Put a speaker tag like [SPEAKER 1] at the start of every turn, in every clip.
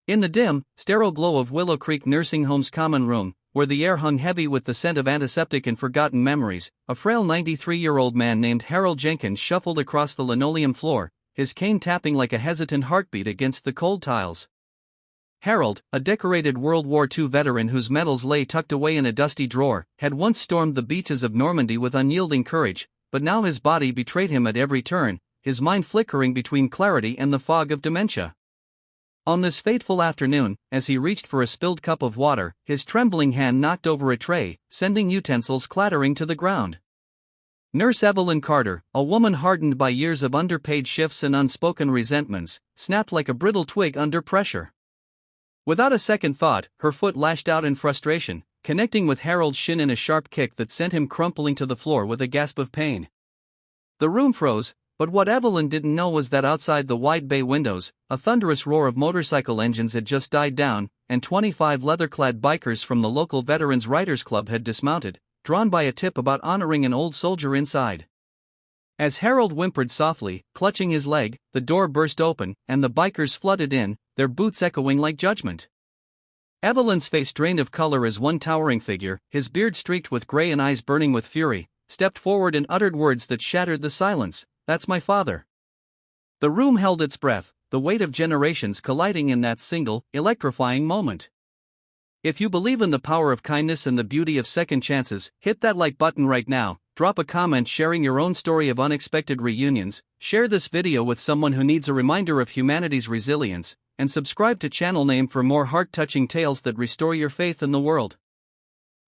[SPEAKER 1] In the dim, sterile glow of Willow Creek Nursing Home's common room, where the air hung heavy with the scent of antiseptic and forgotten memories, a frail 93-year-old man named Harold Jenkins shuffled across the linoleum floor, his cane tapping like a hesitant heartbeat against the cold tiles. Harold, a decorated World War II veteran whose medals lay tucked away in a dusty drawer, had once stormed the beaches of Normandy with unyielding courage, but now his body betrayed him at every turn, his mind flickering between clarity and the fog of dementia. On this fateful afternoon, as he reached for a spilled cup of water, his trembling hand knocked over a tray, sending utensils clattering to the ground. Nurse Evelyn Carter, a woman hardened by years of underpaid shifts and unspoken resentments, snapped like a brittle twig under pressure. Without a second thought, her foot lashed out in frustration, connecting with Harold's shin in a sharp kick that sent him crumpling to the floor with a gasp of pain. The room froze, but what Evelyn didn't know was that outside the wide bay windows, a thunderous roar of motorcycle engines had just died down, and 25 leather-clad bikers from the local Veterans Riders Club had dismounted, drawn by a tip about honoring an old soldier inside. As Harold whimpered softly, clutching his leg, the door burst open, and the bikers flooded in, their boots echoing like judgment. Evelyn's face drained of color as one towering figure, his beard streaked with gray and eyes burning with fury, stepped forward and uttered words that shattered the silence. "That's my father." The room held its breath, the weight of generations colliding in that single, electrifying moment. If you believe in the power of kindness and the beauty of second chances, hit that like button right now, drop a comment sharing your own story of unexpected reunions, share this video with someone who needs a reminder of humanity's resilience, and subscribe to channel name for more heart-touching tales that restore your faith in the world.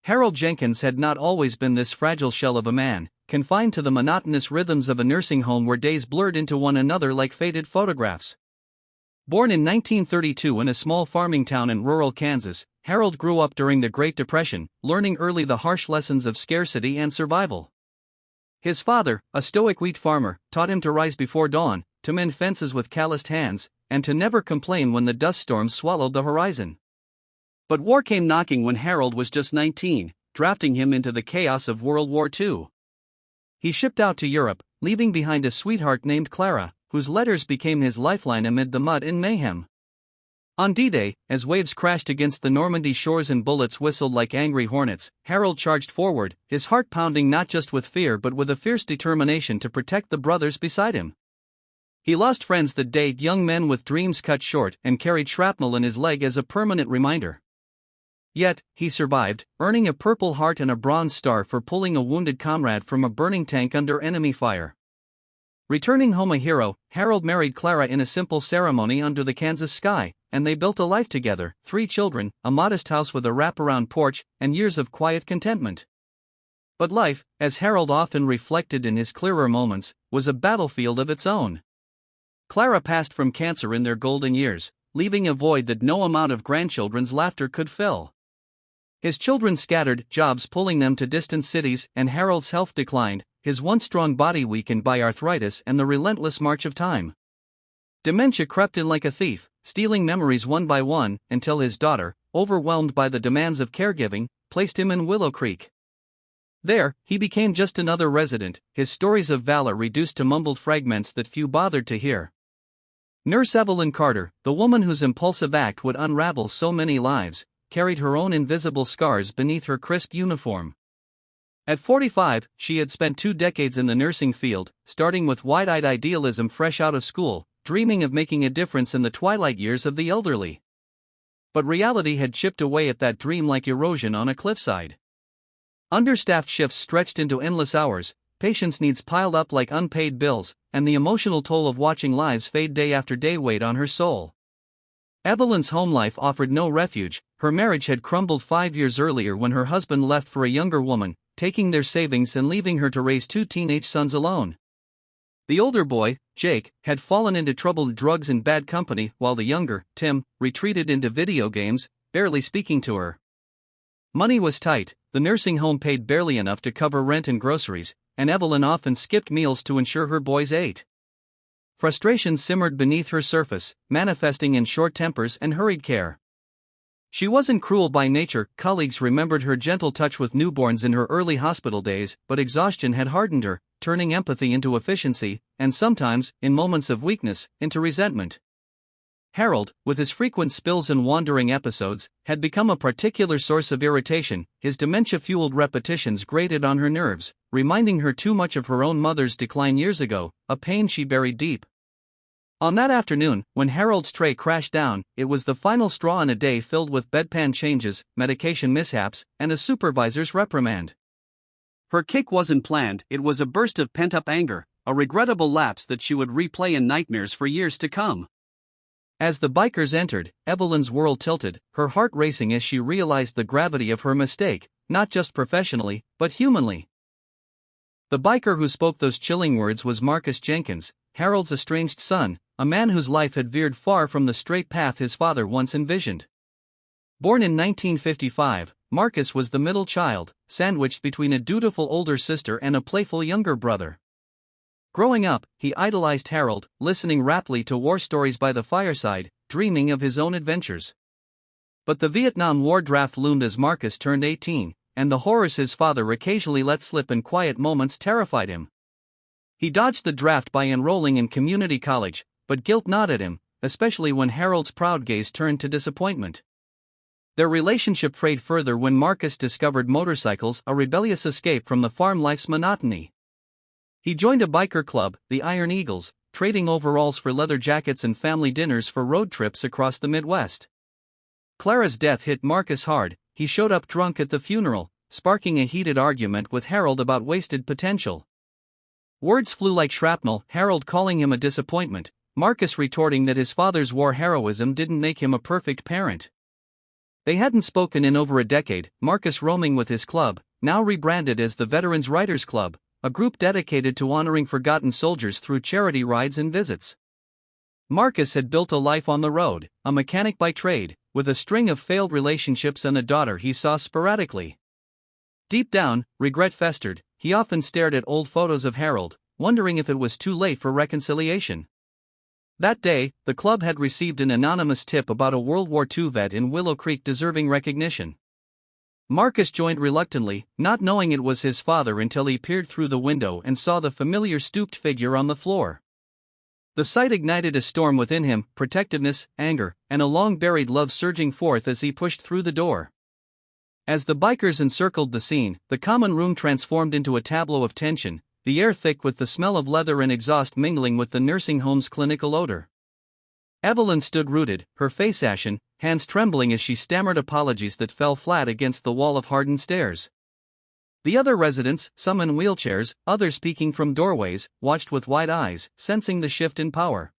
[SPEAKER 1] Harold Jenkins had not always been this fragile shell of a man, confined to the monotonous rhythms of a nursing home where days blurred into one another like faded photographs. Born in 1932 in a small farming town in rural Kansas, Harold grew up during the Great Depression, learning early the harsh lessons of scarcity and survival. His father, a stoic wheat farmer, taught him to rise before dawn, to mend fences with calloused hands, and to never complain when the dust storms swallowed the horizon. But war came knocking when Harold was just 19, drafting him into the chaos of World War II. He shipped out to Europe, leaving behind a sweetheart named Clara, whose letters became his lifeline amid the mud and mayhem. On D-Day, as waves crashed against the Normandy shores and bullets whistled like angry hornets, Harold charged forward, his heart pounding not just with fear but with a fierce determination to protect the brothers beside him. He lost friends that day, young men with dreams cut short, and carried shrapnel in his leg as a permanent reminder. Yet, he survived, earning a Purple Heart and a Bronze Star for pulling a wounded comrade from a burning tank under enemy fire. Returning home a hero, Harold married Clara in a simple ceremony under the Kansas sky, and they built a life together, 3 children, a modest house with a wraparound porch, and years of quiet contentment. But life, as Harold often reflected in his clearer moments, was a battlefield of its own. Clara passed from cancer in their golden years, leaving a void that no amount of grandchildren's laughter could fill. His children scattered, jobs pulling them to distant cities, and Harold's health declined, his once strong body weakened by arthritis and the relentless march of time. Dementia crept in like a thief, stealing memories one by one, until his daughter, overwhelmed by the demands of caregiving, placed him in Willow Creek. There, he became just another resident, his stories of valor reduced to mumbled fragments that few bothered to hear. Nurse Evelyn Carter, the woman whose impulsive act would unravel so many lives, carried her own invisible scars beneath her crisp uniform. At 45, she had spent 2 decades in the nursing field, starting with wide-eyed idealism fresh out of school, dreaming of making a difference in the twilight years of the elderly. But reality had chipped away at that dream like erosion on a cliffside. Understaffed shifts stretched into endless hours, patients' needs piled up like unpaid bills, and the emotional toll of watching lives fade day after day weighed on her soul. Evelyn's home life offered no refuge. Her marriage had crumbled 5 years earlier when her husband left for a younger woman, taking their savings and leaving her to raise 2 teenage sons alone. The older boy, Jake, had fallen into troubled drugs and bad company, while the younger, Tim, retreated into video games, barely speaking to her. Money was tight, the nursing home paid barely enough to cover rent and groceries, and Evelyn often skipped meals to ensure her boys ate. Frustration simmered beneath her surface, manifesting in short tempers and hurried care. She wasn't cruel by nature, colleagues remembered her gentle touch with newborns in her early hospital days, but exhaustion had hardened her, turning empathy into efficiency, and sometimes, in moments of weakness, into resentment. Harold, with his frequent spills and wandering episodes, had become a particular source of irritation. His dementia-fueled repetitions grated on her nerves, reminding her too much of her own mother's decline years ago, a pain she buried deep. On that afternoon, when Harold's tray crashed down, it was the final straw in a day filled with bedpan changes, medication mishaps, and a supervisor's reprimand. Her kick wasn't planned, it was a burst of pent-up anger, a regrettable lapse that she would replay in nightmares for years to come. As the bikers entered, Evelyn's world tilted, her heart racing as she realized the gravity of her mistake, not just professionally, but humanly. The biker who spoke those chilling words was Marcus Jenkins, Harold's estranged son, a man whose life had veered far from the straight path his father once envisioned. Born in 1955, Marcus was the middle child, sandwiched between a dutiful older sister and a playful younger brother. Growing up, he idolized Harold, listening raptly to war stories by the fireside, dreaming of his own adventures. But the Vietnam War draft loomed as Marcus turned 18, and the horrors his father occasionally let slip in quiet moments terrified him. He dodged the draft by enrolling in community college, but guilt gnawed at him, especially when Harold's proud gaze turned to disappointment. Their relationship frayed further when Marcus discovered motorcycles, a rebellious escape from the farm life's monotony. He joined a biker club, the Iron Eagles, trading overalls for leather jackets and family dinners for road trips across the Midwest. Clara's death hit Marcus hard. He showed up drunk at the funeral, sparking a heated argument with Harold about wasted potential. Words flew like shrapnel, Harold calling him a disappointment, Marcus retorting that his father's war heroism didn't make him a perfect parent. They hadn't spoken in over a decade, Marcus roaming with his club, now rebranded as the Veterans Writers Club, a group dedicated to honoring forgotten soldiers through charity rides and visits. Marcus had built a life on the road, a mechanic by trade, with a string of failed relationships and a daughter he saw sporadically. Deep down, regret festered. He often stared at old photos of Harold, wondering if it was too late for reconciliation. That day, the club had received an anonymous tip about a World War II vet in Willow Creek deserving recognition. Marcus joined reluctantly, not knowing it was his father until he peered through the window and saw the familiar stooped figure on the floor. The sight ignited a storm within him, protectiveness, anger, and a long-buried love surging forth as he pushed through the door. As the bikers encircled the scene, the common room transformed into a tableau of tension, the air thick with the smell of leather and exhaust mingling with the nursing home's clinical odor. Evelyn stood rooted, her face ashen, hands trembling as she stammered apologies that fell flat against the wall of hardened stairs. The other residents, some in wheelchairs, others peeking from doorways, watched with wide eyes, sensing the shift in power.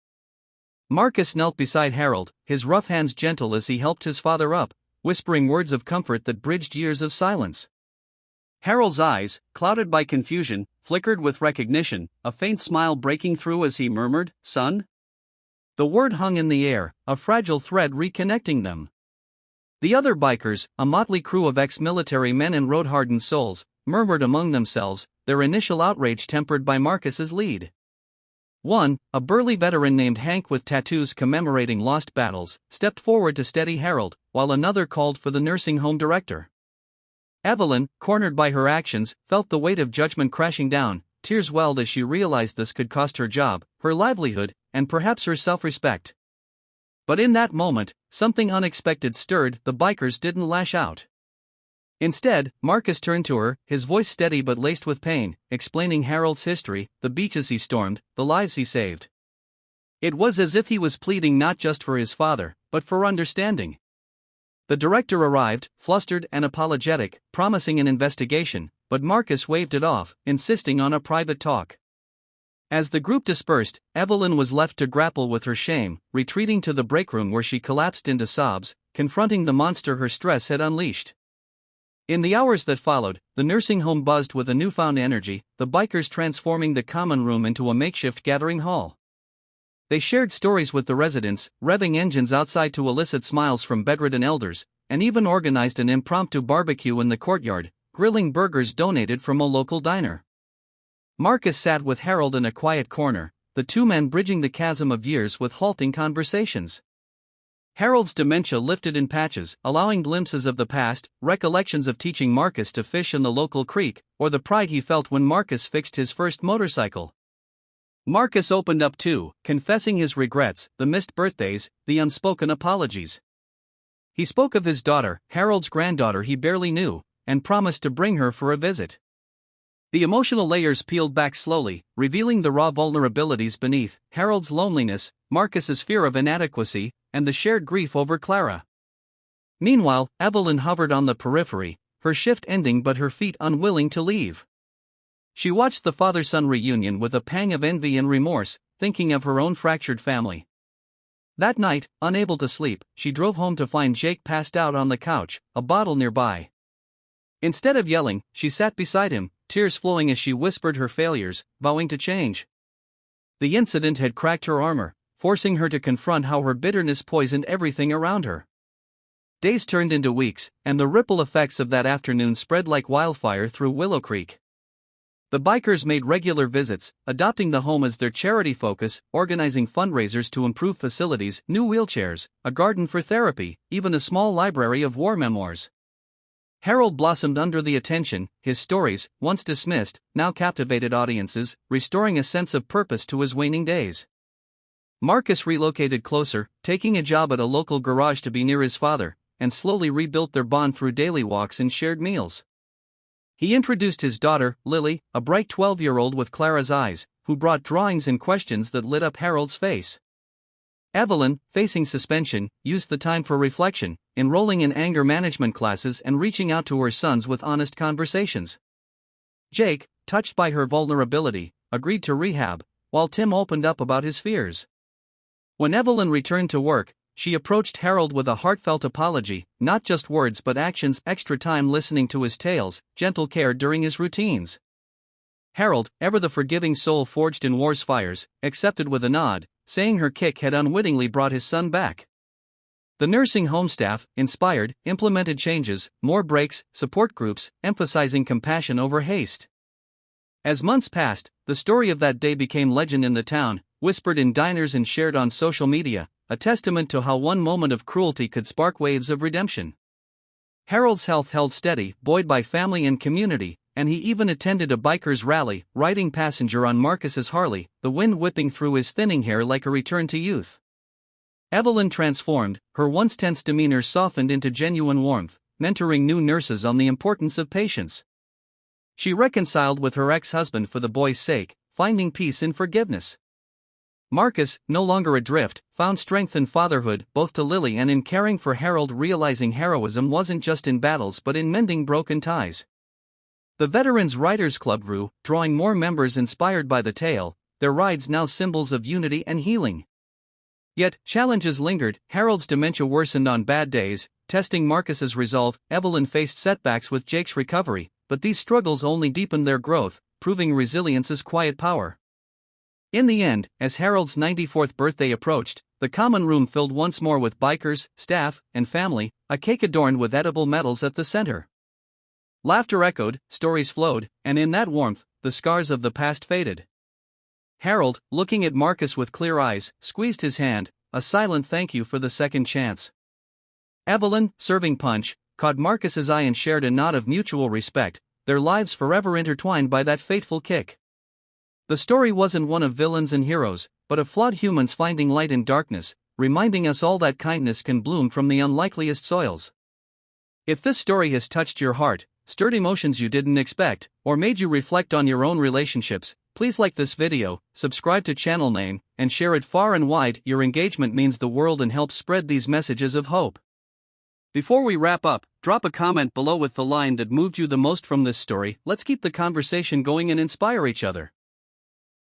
[SPEAKER 1] Marcus knelt beside Harold, his rough hands gentle as he helped his father up, whispering words of comfort that bridged years of silence. Harold's eyes, clouded by confusion, flickered with recognition, a faint smile breaking through as he murmured, "Son?" The word hung in the air, a fragile thread reconnecting them. The other bikers, a motley crew of ex-military men and road-hardened souls, murmured among themselves, their initial outrage tempered by Marcus's lead. One, a burly veteran named Hank with tattoos commemorating lost battles, stepped forward to steady Harold, while another called for the nursing home director. Evelyn, cornered by her actions, felt the weight of judgment crashing down. Tears welled as she realized this could cost her job, her livelihood, and perhaps her self-respect. But in that moment, something unexpected stirred. The bikers didn't lash out. Instead, Marcus turned to her, his voice steady but laced with pain, explaining Harold's history, the beaches he stormed, the lives he saved. It was as if he was pleading not just for his father, but for understanding. The director arrived, flustered and apologetic, promising an investigation, but Marcus waved it off, insisting on a private talk. As the group dispersed, Evelyn was left to grapple with her shame, retreating to the break room where she collapsed into sobs, confronting the monster her stress had unleashed. In the hours that followed, the nursing home buzzed with a newfound energy, the bikers transforming the common room into a makeshift gathering hall. They shared stories with the residents, revving engines outside to elicit smiles from bedridden elders, and even organized an impromptu barbecue in the courtyard, grilling burgers donated from a local diner. Marcus sat with Harold in a quiet corner, the two men bridging the chasm of years with halting conversations. Harold's dementia lifted in patches, allowing glimpses of the past, recollections of teaching Marcus to fish in the local creek, or the pride he felt when Marcus fixed his first motorcycle. Marcus opened up too, confessing his regrets, the missed birthdays, the unspoken apologies. He spoke of his daughter, Harold's granddaughter he barely knew, and promised to bring her for a visit. The emotional layers peeled back slowly, revealing the raw vulnerabilities beneath: Harold's loneliness, Marcus's fear of inadequacy, and the shared grief over Clara. Meanwhile, Evelyn hovered on the periphery, her shift ending but her feet unwilling to leave. She watched the father-son reunion with a pang of envy and remorse, thinking of her own fractured family. That night, unable to sleep, she drove home to find Jake passed out on the couch, a bottle nearby. Instead of yelling, she sat beside him, tears flowing as she whispered her failures, vowing to change. The incident had cracked her armor, forcing her to confront how her bitterness poisoned everything around her. Days turned into weeks, and the ripple effects of that afternoon spread like wildfire through Willow Creek. The bikers made regular visits, adopting the home as their charity focus, organizing fundraisers to improve facilities, new wheelchairs, a garden for therapy, even a small library of war memoirs. Harold blossomed under the attention. His stories, once dismissed, now captivated audiences, restoring a sense of purpose to his waning days. Marcus relocated closer, taking a job at a local garage to be near his father, and slowly rebuilt their bond through daily walks and shared meals. He introduced his daughter, Lily, a bright 12-year-old with Clara's eyes, who brought drawings and questions that lit up Harold's face. Evelyn, facing suspension, used the time for reflection, enrolling in anger management classes and reaching out to her sons with honest conversations. Jake, touched by her vulnerability, agreed to rehab, while Tim opened up about his fears. When Evelyn returned to work, she approached Harold with a heartfelt apology, not just words but actions, extra time listening to his tales, gentle care during his routines. Harold, ever the forgiving soul forged in war's fires, accepted with a nod, saying her kick had unwittingly brought his son back. The nursing home staff, inspired, implemented changes, more breaks, support groups, emphasizing compassion over haste. As months passed, the story of that day became legend in the town, whispered in diners and shared on social media, a testament to how one moment of cruelty could spark waves of redemption. Harold's health held steady, buoyed by family and community, and he even attended a bikers' rally, riding passenger on Marcus's Harley, the wind whipping through his thinning hair like a return to youth. Evelyn transformed, her once tense demeanor softened into genuine warmth, mentoring new nurses on the importance of patience. She reconciled with her ex-husband for the boy's sake, finding peace in forgiveness. Marcus, no longer adrift, found strength in fatherhood, both to Lily and in caring for Harold, realizing heroism wasn't just in battles but in mending broken ties. The Veterans Riders Club grew, drawing more members inspired by the tale, their rides now symbols of unity and healing. Yet, challenges lingered. Harold's dementia worsened on bad days, testing Marcus's resolve. Evelyn faced setbacks with Jake's recovery, but these struggles only deepened their growth, proving resilience's quiet power. In the end, as Harold's 94th birthday approached, the common room filled once more with bikers, staff, and family, a cake adorned with edible medals at the center. Laughter echoed, stories flowed, and in that warmth, the scars of the past faded. Harold, looking at Marcus with clear eyes, squeezed his hand, a silent thank you for the second chance. Evelyn, serving punch, caught Marcus's eye and shared a nod of mutual respect, their lives forever intertwined by that fateful kick. The story wasn't one of villains and heroes, but of flawed humans finding light in darkness, reminding us all that kindness can bloom from the unlikeliest soils. If this story has touched your heart, stirred emotions you didn't expect, or made you reflect on your own relationships, please like this video, subscribe to channel name, and share it far and wide. Your engagement means the world and helps spread these messages of hope. Before we wrap up, drop a comment below with the line that moved you the most from this story. Let's keep the conversation going and inspire each other.